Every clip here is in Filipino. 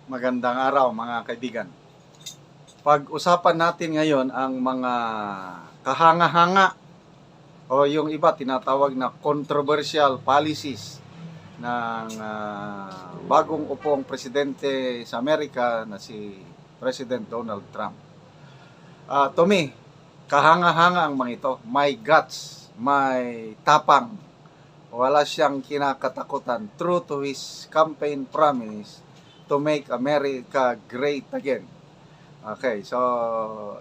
Magandang araw mga kaibigan. Pag-usapan natin ngayon ang mga kahanga-hanga o yung iba tinatawag na controversial policies ng bagong upong presidente sa Amerika na si President Donald Trump. To me, kahanga-hanga ang mga ito. May guts, may tapang. Wala siyang kinakatakutan. True to his campaign promise to make America great again. Okay, so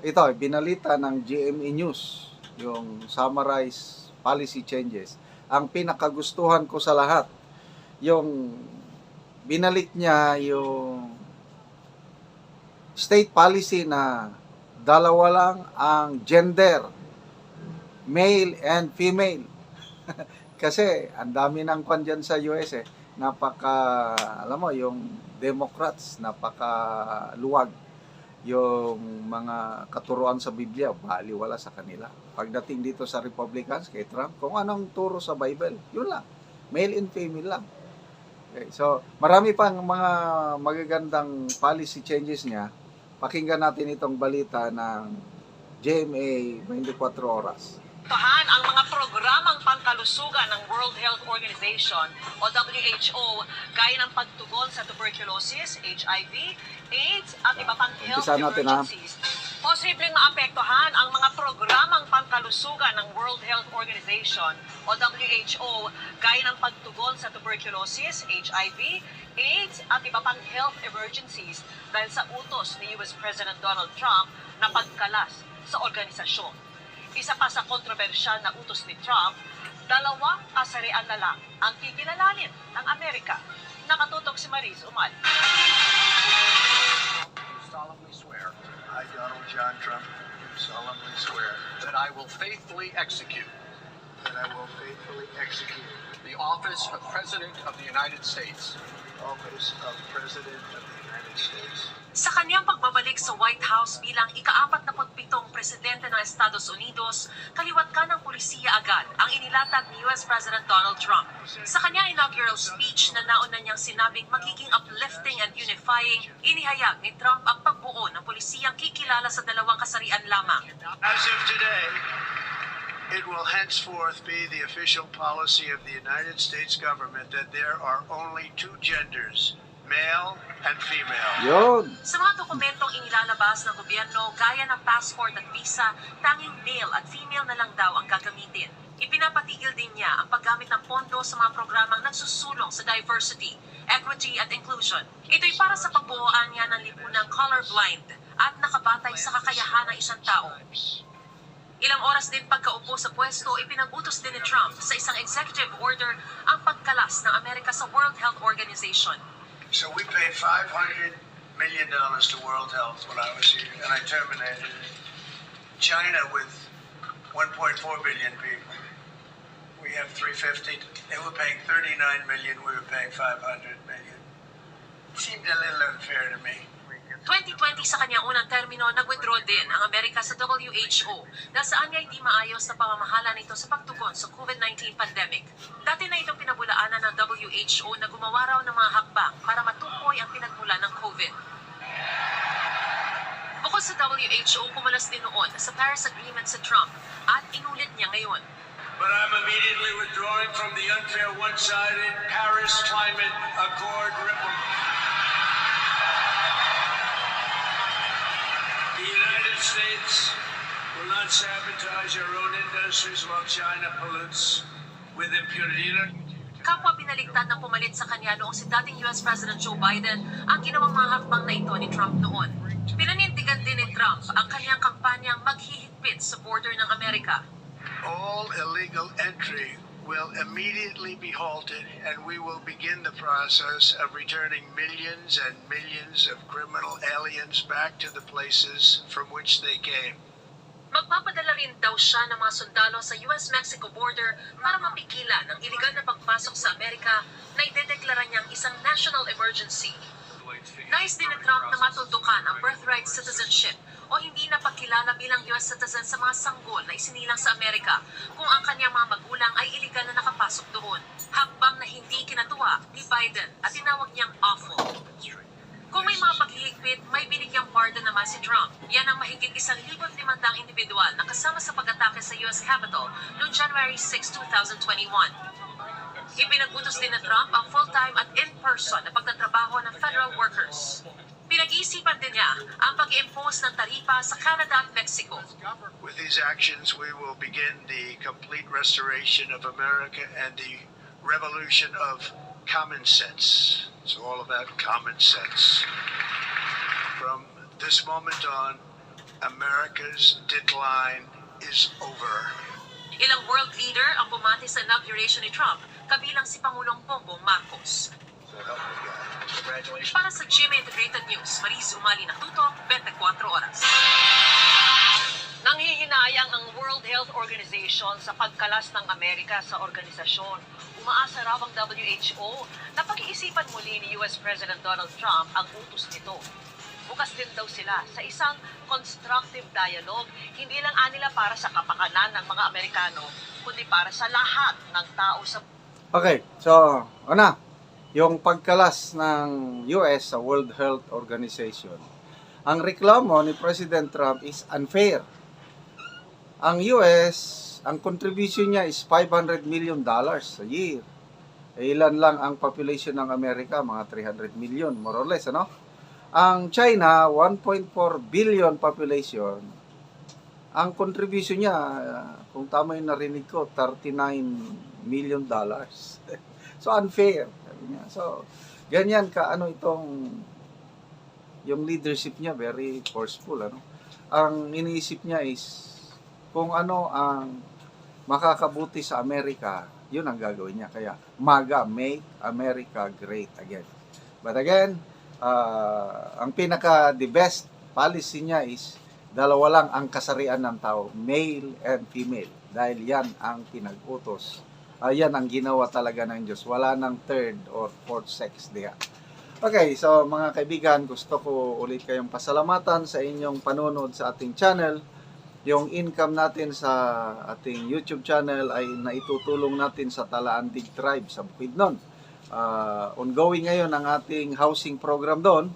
ito, binalita ng GMA News, yung summarized policy changes. Ang pinakagustuhan ko sa lahat, yung binalik niya yung state policy na dalawa lang ang gender, male and female. Kasi ang dami ng kwan dyan sa US alam mo, yung Democrats, napakaluwag. Yung mga katuruan sa Biblia, baliwala sa kanila. Pagdating dito sa Republicans, kay Trump, kung anong turo sa Bible, yun lang. Male and female lang. Okay, so, marami pang mga magagandang policy changes niya. Pakinggan natin itong balita ng GMA 24 Oras. Ang mga programang pangkalusugan ng World Health Organization o WHO gaya ng pagtugon sa tuberculosis, HIV, AIDS at iba pang health emergencies. Posibleng maapektuhan ang mga programang pangkalusugan ng World Health Organization o WHO gaya ng pagtugon sa tuberculosis, HIV, AIDS at iba pang health emergencies dahil sa utos ni US President Donald Trump na pagkalas sa organisasyon. Isa pa sa kontrobersyal na utos ni Trump, 2 kasarian na lang ang kikilalanin ng Amerika. Nakatutok si Mariz Umal. Solemnly swear, I, Donald John Trump, do solemnly swear that I will faithfully execute the office of President of the United States. Sa kanyang pagbabalik sa White House bilang ika-47 presidente ng Estados Unidos, kaliwat ka ng pulisiya agad ang inilatag ni US President Donald Trump. Sa kanyang inaugural speech na nauna niyang sinabing magiging uplifting and unifying, inihayag ni Trump ang pagbuo ng pulisiyang kikilala sa 2 kasarian lamang. As of today, it will henceforth be the official policy of the United States government that there are only 2 genders, male and female. Yun! Sa mga dokumentong inilalabas ng gobyerno gaya ng passport at visa, tanging male at female na lang daw ang gagamitin. Ipinapatigil din niya ang paggamit ng pondo sa mga programang nagsusulong sa diversity, equity at inclusion. Ito'y para sa pagbuuan niya ng lipunang colorblind at nakabatay sa kakayahan ng isang tao. Ilang oras din pagkaupo sa pwesto, ipinag-utos din ni Trump sa isang executive order ang pagkalas ng Amerika sa World Health Organization. So we paid $500 million to World Health when I was here, and I terminated it. China with 1.4 billion people. We have 350. They were paying 39 million. We were paying 500 million. It seemed a little unfair to me. 2020 sa kanyang unang termino, nag-withdraw din ang Amerika sa WHO dahil saan niya hindi maayos na pamamahala nito sa pagtugon sa COVID-19 pandemic. Dati na itong pinabulaanan ng WHO na gumawa raw ng mga hakbang para matukoy ang pinagmula ng COVID. Bukod sa WHO, pumalas din noon sa Paris Agreement sa Trump at inulit niya ngayon. But I'm immediately withdrawing from the unfair one-sided Paris Climate Accord ripple. The United States will not sabotage our own industries while China pollutes with impunity. Kapwa binaligtad ng pumalit sa kanya noong si dating US President Joe Biden ang ginawang mga hakbang na ito ni Trump noon. Pinanindigan din ni Trump ang kanyang kampanyang maghihigpit sa border ng Amerika. All illegal entry will immediately be halted, and we will begin the process of returning millions and millions of criminal aliens back to the places from which they came. Magpapadala rin daw siya ng mga sundalo sa US-Mexico border para mapigilan ang iligal na pagpasok sa Amerika na idedeklara niyang isang national emergency. Nais din ni Trump na matuldukan ang birthright citizenship o hindi na pagkilala bilang US citizen sa mga sanggol na isinilang sa Amerika kung ang kanyang mga magulang ay iligal na nakapasok doon. Hakbang na hindi kinatuwa ni Biden at tinawag niyang awful. Kung may mga kasama si Trump. Yan ang mahigit 1,500 individual na kasama sa pag-atake sa US Capitol noong January 6, 2021. Ipinag-utos din na Trump ang full-time at in-person na pagtatrabaho ng federal workers. Pinag-iisipan din niya ang pag-impose ng taripa sa Canada at Mexico. With these actions, we will begin the complete restoration of America and the revolution of common sense. It's all about common sense. From this moment on, America's decline is over. Ilang world leader ang bumati sa inauguration ni Trump, kabilang si Pangulong Bongbong Marcos. So help me God. Congratulations. Para sa GMA Integrated News, Maris Umali Natutok, 24 Oras. Nanghihinayang ang World Health Organization sa pagkalas ng Amerika sa organisasyon. Umaasa raw ang WHO na pag-iisipan muli ni US President Donald Trump ang utos nito. Bukas din daw sila sa isang constructive dialogue, hindi lang anila para sa kapakanan ng mga Amerikano, kundi para sa lahat ng tao sa... Okay, so, yung pagkalas ng US sa World Health Organization. Ang reklamo ni President Trump is unfair. Ang US, ang contribution niya is $500 million a year. Ilan lang ang population ng Amerika? Mga 300 million, more or less, ano? Ang China, 1.4 billion population. Ang contribution niya, kung tama yung narinig ko, $39 million. So, unfair. Sabi niya. So, ganyan ka, yung leadership niya, very forceful, ano? Ang iniisip niya is, kung ano ang makakabuti sa Amerika, yun ang gagawin niya. Kaya, MAGA, Make America Great Again. But again, ang the best policy niya is, dalawa lang ang kasarian ng tao, male and female. Dahil yan ang pinag-utos. Yan ang ginawa talaga ng Diyos. Wala nang third or fourth sex diya. Okay, so mga kaibigan, gusto ko ulit kayong pasalamatan sa inyong panonood sa ating channel. Yung income natin sa ating YouTube channel ay naitutulong natin sa Talaan Dig Tribe sa Bukidnon. Ongoing ngayon ang ating housing program doon.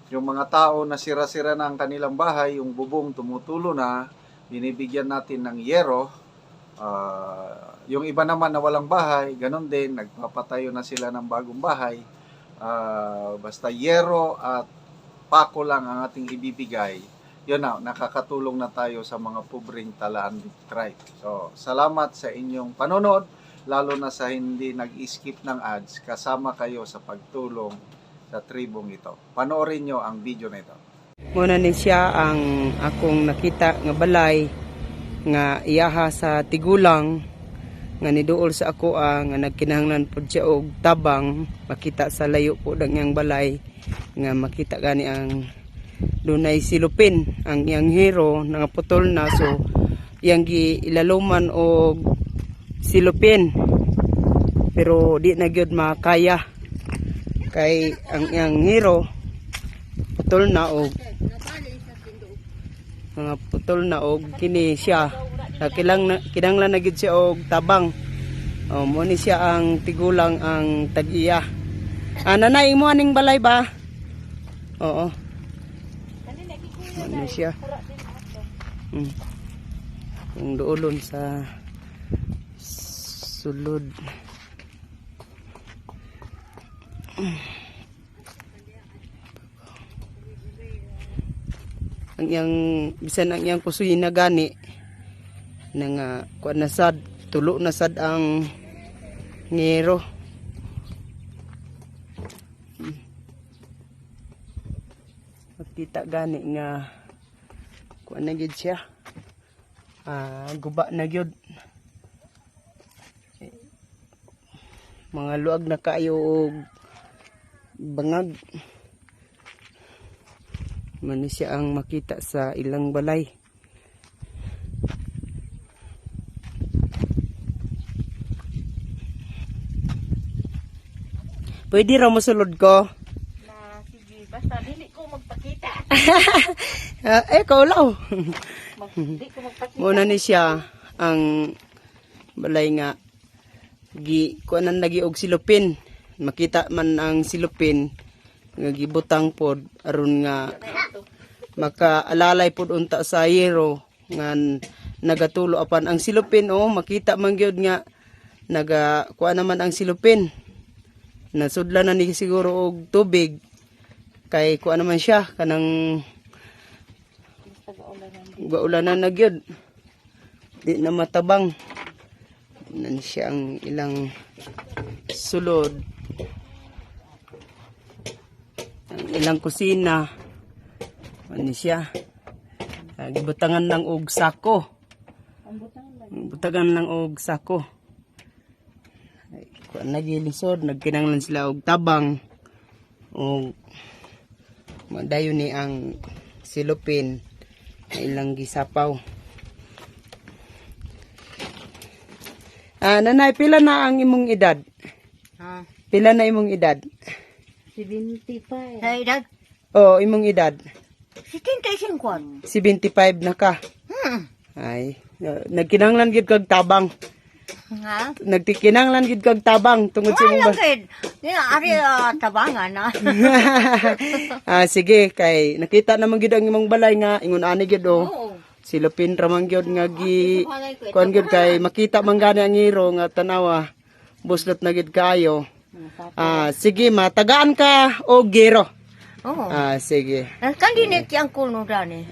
Yung mga tao na sira-sira na ang kanilang bahay, yung bubong tumutulo na, binibigyan natin ng yero. Yung iba naman na walang bahay, ganun din, nagpapatayo na sila ng bagong bahay. Basta yero at pako lang ang ating ibibigay. Yun na, nakakatulong na tayo sa mga pobreng Talaan Tribe. So, salamat sa inyong panonood, lalo na sa hindi nag-skip ng ads, kasama kayo sa pagtulong sa tribong ito. Panoorin nyo ang video na ito. Muna ni siya ang akong nakita nga balay nga iyaha sa tigulang nga niduol sa ako nga nagkinahanglan po siya og tabang makita sa layo po ng balay nga makita gani ang dunay silupin ang iyang hero nga putol na, so iyang giilaluman og silupin pero di na gyud makaya kay ang iyang hero putol na og mga putol na og kini siya kinanglan na gyud siya og tabang. Mo ni siya ang tigulang ang tag-iya. Nanay mo aning balay ba? Oo. Mo ni siya. Kung doolon sa sulod. Ang iyang bisan ang iyang kusuyin na gani nga kuan na sad tulo na sad ang ngero. Makita gani nga kuan na gyud siya, guba na gyud, mga luag na kayo og bangag. Mano siya ang makita sa ilang balay. Pwede raw masulod ko? Sige, basta dili ko magpakita. Kaulaw. Di ko magpakita. Muna ni siya ang balay nga kuanan lagi og silupin. Makita man ang silupin nga gibutang pod aron nga makaalalay pud unta sa yero nga nagatulo apan ang silupin makita man gyud nga kuha naman ang silupin. Nasudlan na ni siguro og tubig kay kuha naman siya kanang gaulanan na gyud. Di na matabang. Nan siya ang ilang sulod. Ang ilang kusina. Ano siya? Gibutangan lang og sako. Butangan lang og sako. Kuan nagilisod, nagkinanglan sila og tabang. Og madayon ni ang silupin na ilang gisapaw. Nanay, pila na ang imong edad? Ha? Pila na imong edad? 75. Sa edad? Oo, imong edad. 75. 75 na ka. Ay, nagkinanglan gid kag tabang. Ha? Nagtikinanglan gid kag tabang tungod sa imong Bakit? Ari tabangan na. sige, kay nakita naman gid ang imong balay nga ingon ani gid Oo. silupin ra man gyud nga kuan gyud kay makita man gani ang iro nga tanawa buslot na gid kayo. Sige, matagaan ka o gero. Oo. Sige. Ang kandinet yang kuno dani.